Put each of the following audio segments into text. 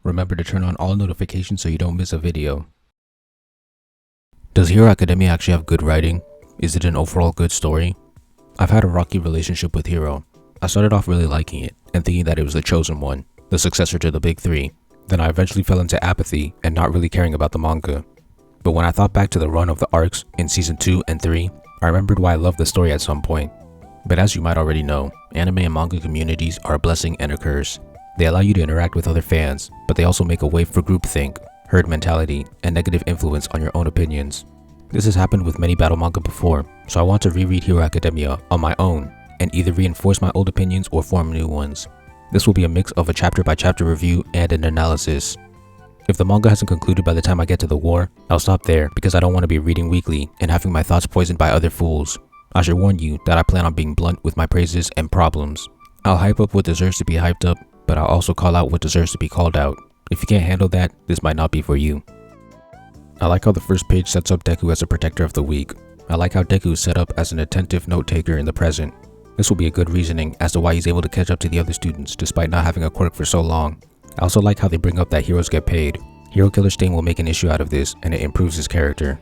Remember to turn on all notifications so you don't miss a video. Does Hero Academia actually have good writing? Is it an overall good story? I've had a rocky relationship with Hero. I started off really liking it and thinking that it was the chosen one, the successor to the big three. Then I eventually fell into apathy and not really caring about the manga. But when I thought back to the run of the arcs in season 2 and 3, I remembered why I loved the story at some point. But as you might already know, anime and manga communities are a blessing and a curse. They allow you to interact with other fans, but they also make a way for groupthink, herd mentality, and negative influence on your own opinions. This has happened with many battle manga before, so I want to reread Hero Academia on my own and either reinforce my old opinions or form new ones. This will be a mix of a chapter-by-chapter review and an analysis. If the manga hasn't concluded by the time I get to the war, I'll stop there because I don't want to be reading weekly and having my thoughts poisoned by other fools. I should warn you that I plan on being blunt with my praises and problems. I'll hype up what deserves to be hyped up, but I'll also call out what deserves to be called out. If you can't handle that, this might not be for you. I like how the first page sets up Deku as a protector of the weak. I like how Deku is set up as an attentive note-taker in the present. This will be a good reasoning as to why he's able to catch up to the other students despite not having a quirk for so long. I also like how they bring up that heroes get paid. Hero Killer Stain will make an issue out of this and it improves his character.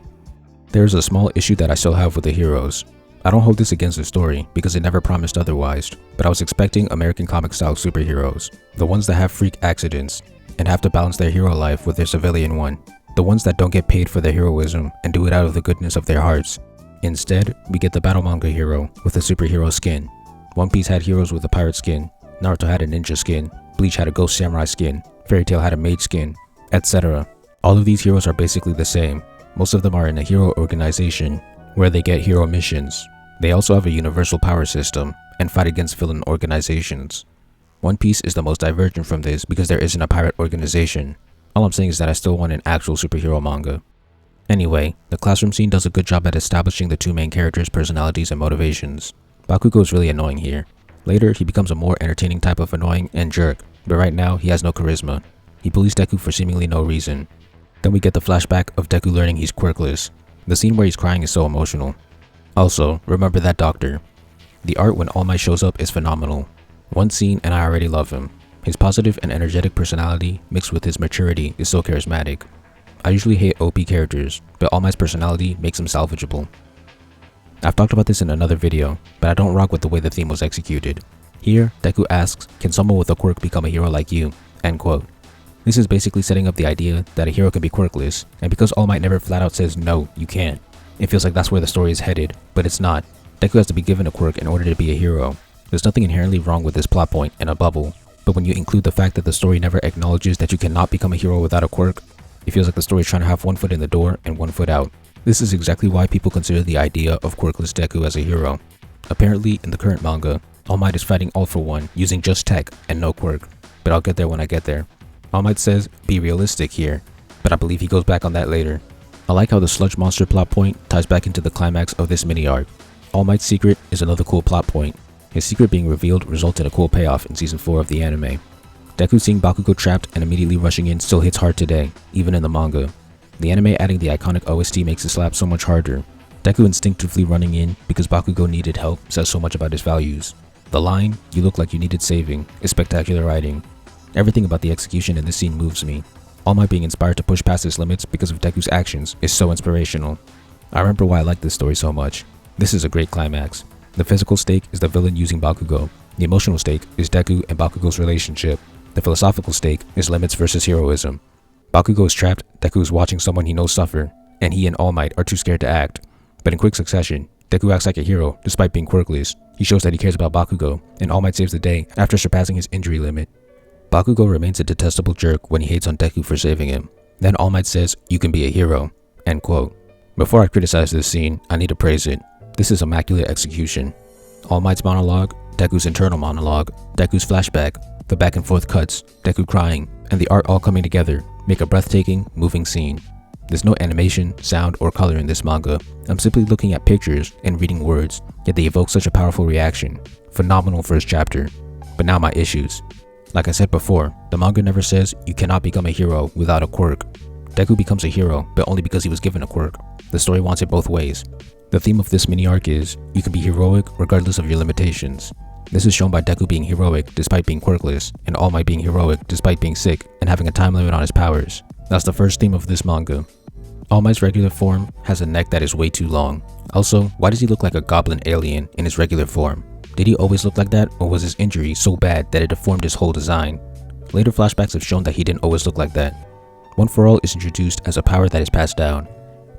There is a small issue that I still have with the heroes. I don't hold this against the story because it never promised otherwise, but I was expecting American comic style superheroes, the ones that have freak accidents and have to balance their hero life with their civilian one, the ones that don't get paid for their heroism and do it out of the goodness of their hearts. Instead, we get the battle manga hero with a superhero skin. One Piece had heroes with a pirate skin, Naruto had a ninja skin, Bleach had a ghost samurai skin, Fairy Tail had a mage skin, etc. All of these heroes are basically the same. Most of them are in a hero organization where they get hero missions. They also have a universal power system and fight against villain organizations. One Piece is the most divergent from this because there isn't a pirate organization. All I'm saying is that I still want an actual superhero manga. Anyway, the classroom scene does a good job at establishing the two main characters' personalities and motivations. Bakugo is really annoying here. Later, he becomes a more entertaining type of annoying and jerk, but right now, he has no charisma. He bullies Deku for seemingly no reason. Then we get the flashback of Deku learning he's quirkless. The scene where he's crying is so emotional. Also, remember that doctor. The art when All Might shows up is phenomenal. One scene and I already love him. His positive and energetic personality mixed with his maturity is so charismatic. I usually hate OP characters, but All Might's personality makes him salvageable. I've talked about this in another video, but I don't rock with the way the theme was executed. Here, Deku asks, "Can someone with a quirk become a hero like you?" End quote. This is basically setting up the idea that a hero can be quirkless, and because All Might never flat out says no, you can't, it feels like that's where the story is headed, but it's not. Deku has to be given a quirk in order to be a hero. There's nothing inherently wrong with this plot point and a bubble, but when you include the fact that the story never acknowledges that you cannot become a hero without a quirk, it feels like the story is trying to have one foot in the door and one foot out. This is exactly why people consider the idea of quirkless Deku as a hero. Apparently, in the current manga, All Might is fighting All for One using just tech and no quirk, but I'll get there when I get there. All Might says, "Be realistic here," but I believe he goes back on that later. I like how the sludge monster plot point ties back into the climax of this mini arc. All Might's secret is another cool plot point. His secret being revealed results in a cool payoff in season 4 of the anime. Deku seeing Bakugo trapped and immediately rushing in still hits hard today, even in the manga. The anime adding the iconic OST makes the slap so much harder. Deku instinctively running in because Bakugo needed help says so much about his values. The line, "You look like you needed saving," is spectacular writing. Everything about the execution in this scene moves me. All Might being inspired to push past his limits because of Deku's actions is so inspirational. I remember why I like this story so much. This is a great climax. The physical stake is the villain using Bakugo. The emotional stake is Deku and Bakugo's relationship. The philosophical stake is limits versus heroism. Bakugo is trapped, Deku is watching someone he knows suffer, and he and All Might are too scared to act. But in quick succession, Deku acts like a hero despite being quirkless. He shows that he cares about Bakugo, and All Might saves the day after surpassing his injury limit. Bakugo remains a detestable jerk when he hates on Deku for saving him. Then All Might says, "You can be a hero." End quote. Before I criticize this scene, I need to praise it. This is immaculate execution. All Might's monologue, Deku's internal monologue, Deku's flashback, the back and forth cuts, Deku crying, and the art all coming together make a breathtaking, moving scene. There's no animation, sound, or color in this manga. I'm simply looking at pictures and reading words, yet they evoke such a powerful reaction. Phenomenal first chapter. But now my issues. Like I said before, the manga never says you cannot become a hero without a quirk. Deku becomes a hero, but only because he was given a quirk. The story wants it both ways. The theme of this mini arc is, you can be heroic regardless of your limitations. This is shown by Deku being heroic despite being quirkless, and All Might being heroic despite being sick and having a time limit on his powers. That's the first theme of this manga. All Might's regular form has a neck that is way too long. Also, why does he look like a goblin alien in his regular form? Did he always look like that, or was his injury so bad that it deformed his whole design? Later flashbacks have shown that he didn't always look like that. One for All is introduced as a power that is passed down.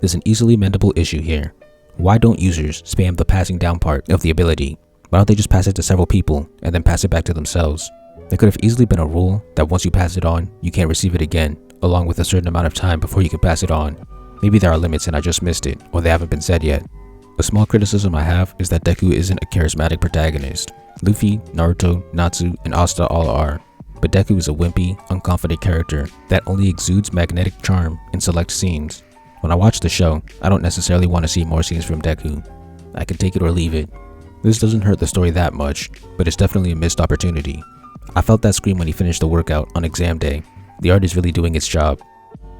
There's an easily mendable issue here. Why don't users spam the passing down part of the ability? Why don't they just pass it to several people and then pass it back to themselves? There could have easily been a rule that once you pass it on, you can't receive it again, along with a certain amount of time before you can pass it on. Maybe there are limits and I just missed it, or they haven't been said yet. A small criticism I have is that Deku isn't a charismatic protagonist. Luffy, Naruto, Natsu, and Asta all are. But Deku is a wimpy, unconfident character that only exudes magnetic charm in select scenes. When I watch the show, I don't necessarily want to see more scenes from Deku. I can take it or leave it. This doesn't hurt the story that much, but it's definitely a missed opportunity. I felt that scream when he finished the workout on exam day. The art is really doing its job.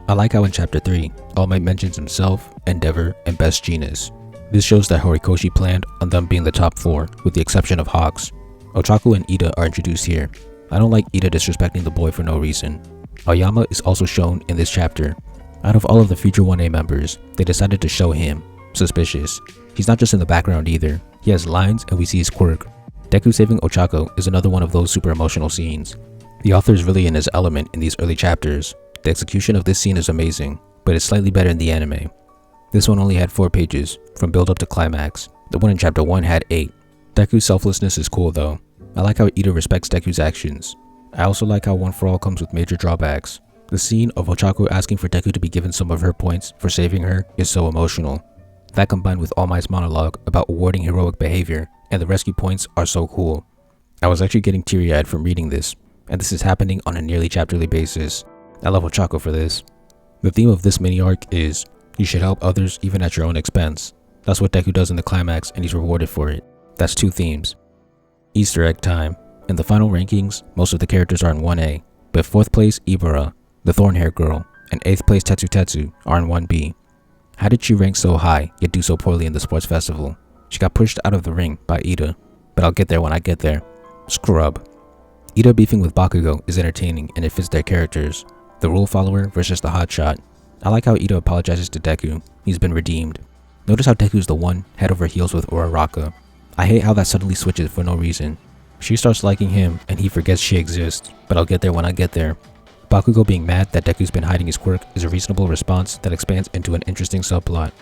I like how in chapter 3, All Might mentions himself, Endeavor, and Best Jeanist. This shows that Horikoshi planned on them being the top 4, with the exception of Hawks. Ochako and Ida are introduced here. I don't like Ida disrespecting the boy for no reason. Aoyama is also shown in this chapter. Out of all of the future 1A members, they decided to show him. Suspicious. He's not just in the background either. He has lines and we see his quirk. Deku saving Ochako is another one of those super emotional scenes. The author is really in his element in these early chapters. The execution of this scene is amazing, but it's slightly better in the anime. This one only had 4 pages, from build up to climax. The one in chapter 1 had 8. Deku's selflessness is cool though. I like how Ida respects Deku's actions. I also like how One for All comes with major drawbacks. The scene of Ochako asking for Deku to be given some of her points for saving her is so emotional. That combined with All Might's monologue about awarding heroic behavior and the rescue points are so cool. I was actually getting teary-eyed from reading this, and this is happening on a nearly chapterly basis. I love Ochako for this. The theme of this mini arc is, you should help others even at your own expense. That's what Deku does in the climax and he's rewarded for it. That's 2 themes. Easter egg time. In the final rankings, most of the characters are in 1A, but 4th place Ibara, the thorn-hair girl, and 8th place Tetsu are in 1B. How did she rank so high, yet do so poorly in the sports festival? She got pushed out of the ring by Ida, but I'll get there when I get there. Scrub. Ida beefing with Bakugo is entertaining and it fits their characters. The rule follower versus the hotshot. I like how Ida apologizes to Deku. He's been redeemed. Notice how Deku's the one head over heels with uraraka. I hate how that suddenly switches for no reason. She starts liking him and he forgets she exists, but I'll get there when I get there. Bakugo being mad that Deku's been hiding his quirk is a reasonable response that expands into an interesting subplot.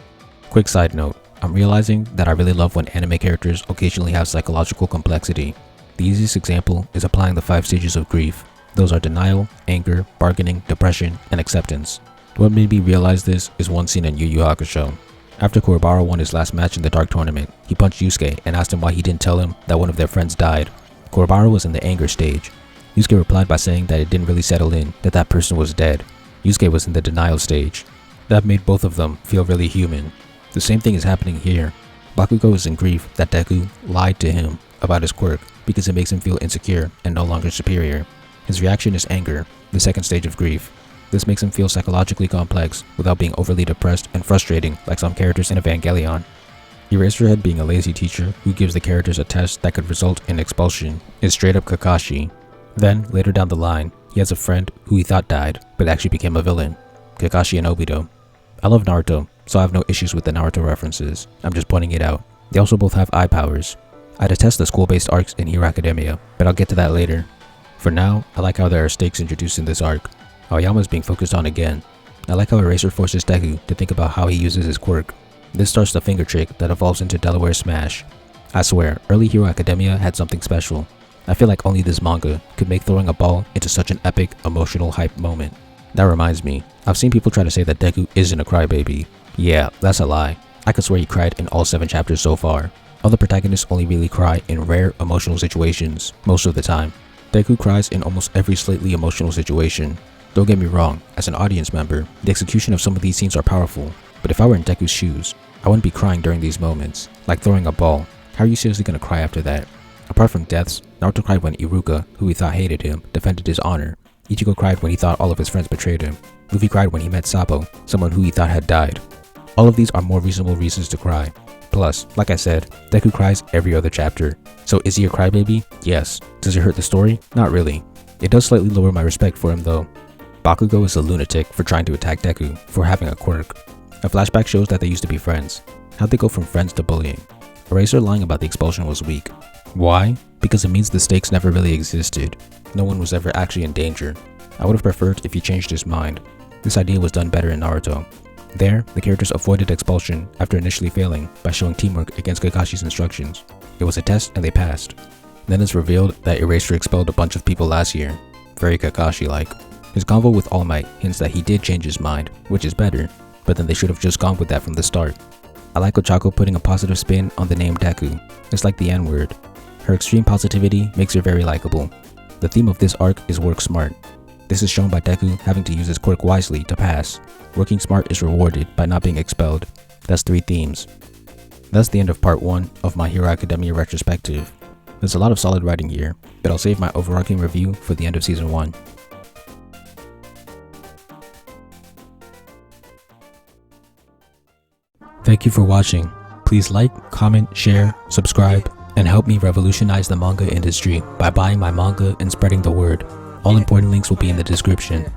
Quick side note, I'm realizing that I really love when anime characters occasionally have psychological complexity. The easiest example is applying the 5 stages of grief. Those are denial, anger, bargaining, depression, and acceptance. What made me realize this is one scene in Yu Yu Hakusho. After Kuwabara won his last match in the Dark Tournament, he punched Yusuke and asked him why he didn't tell him that one of their friends died. Kuwabara was in the anger stage. Yusuke replied by saying that it didn't really settle in that that person was dead. Yusuke was in the denial stage. That made both of them feel really human. The same thing is happening here. Bakugo is in grief that Deku lied to him about his quirk because it makes him feel insecure and no longer superior. His reaction is anger, the 2nd stage of grief. This makes him feel psychologically complex without being overly depressed and frustrating like some characters in Evangelion. Eraserhead being a lazy teacher who gives the characters a test that could result in expulsion is straight up Kakashi. Then, later down the line, he has a friend who he thought died but actually became a villain, Kakashi and Obito. I love Naruto, so I have no issues with the Naruto references, I'm just pointing it out. They also both have eye powers. I detest the school-based arcs in Hero Academia, but I'll get to that later. For now, I like how there are stakes introduced in this arc. Aoyama is being focused on again. I like how Eraser forces Deku to think about how he uses his quirk. This starts the finger trick that evolves into Delaware Smash. I swear, early Hero Academia had something special. I feel like only this manga could make throwing a ball into such an epic, emotional hype moment. That reminds me, I've seen people try to say that Deku isn't a crybaby. Yeah, that's a lie. I could swear he cried in all 7 chapters so far. Other protagonists only really cry in rare emotional situations, most of the time. Deku cries in almost every slightly emotional situation. Don't get me wrong, as an audience member, the execution of some of these scenes are powerful, but if I were in Deku's shoes, I wouldn't be crying during these moments. Like throwing a ball. How are you seriously gonna cry after that? Apart from deaths, Naruto cried when Iruka, who he thought hated him, defended his honor. Ichigo cried when he thought all of his friends betrayed him. Luffy cried when he met Sabo, someone who he thought had died. All of these are more reasonable reasons to cry. Plus, like I said, Deku cries every other chapter. So is he a crybaby? Yes. Does it hurt the story? Not really. It does slightly lower my respect for him though. Bakugo is a lunatic for trying to attack Deku for having a quirk. A flashback shows that they used to be friends. How'd they go from friends to bullying? Eraser lying about the expulsion was weak. Why? Because it means the stakes never really existed. No one was ever actually in danger. I would have preferred if he changed his mind. This idea was done better in Naruto. There, the characters avoided expulsion after initially failing by showing teamwork against Kakashi's instructions. It was a test and they passed. Then it's revealed that Eraser expelled a bunch of people last year. Very Kakashi-like. His convo with All Might hints that he did change his mind, which is better, but then they should have just gone with that from the start. I like Ochako putting a positive spin on the name Deku. It's like the N-word. Her extreme positivity makes her very likable. The theme of this arc is work smart. This is shown by Deku having to use his quirk wisely to pass. Working smart is rewarded by not being expelled. That's 3 themes. That's the end of part 1 of My Hero Academia retrospective. There's a lot of solid writing here, but I'll save my overarching review for the end of season 1. Thank you for watching. Please like, comment, share, subscribe, and help me revolutionize the manga industry by buying my manga and spreading the word. All important links will be in the description.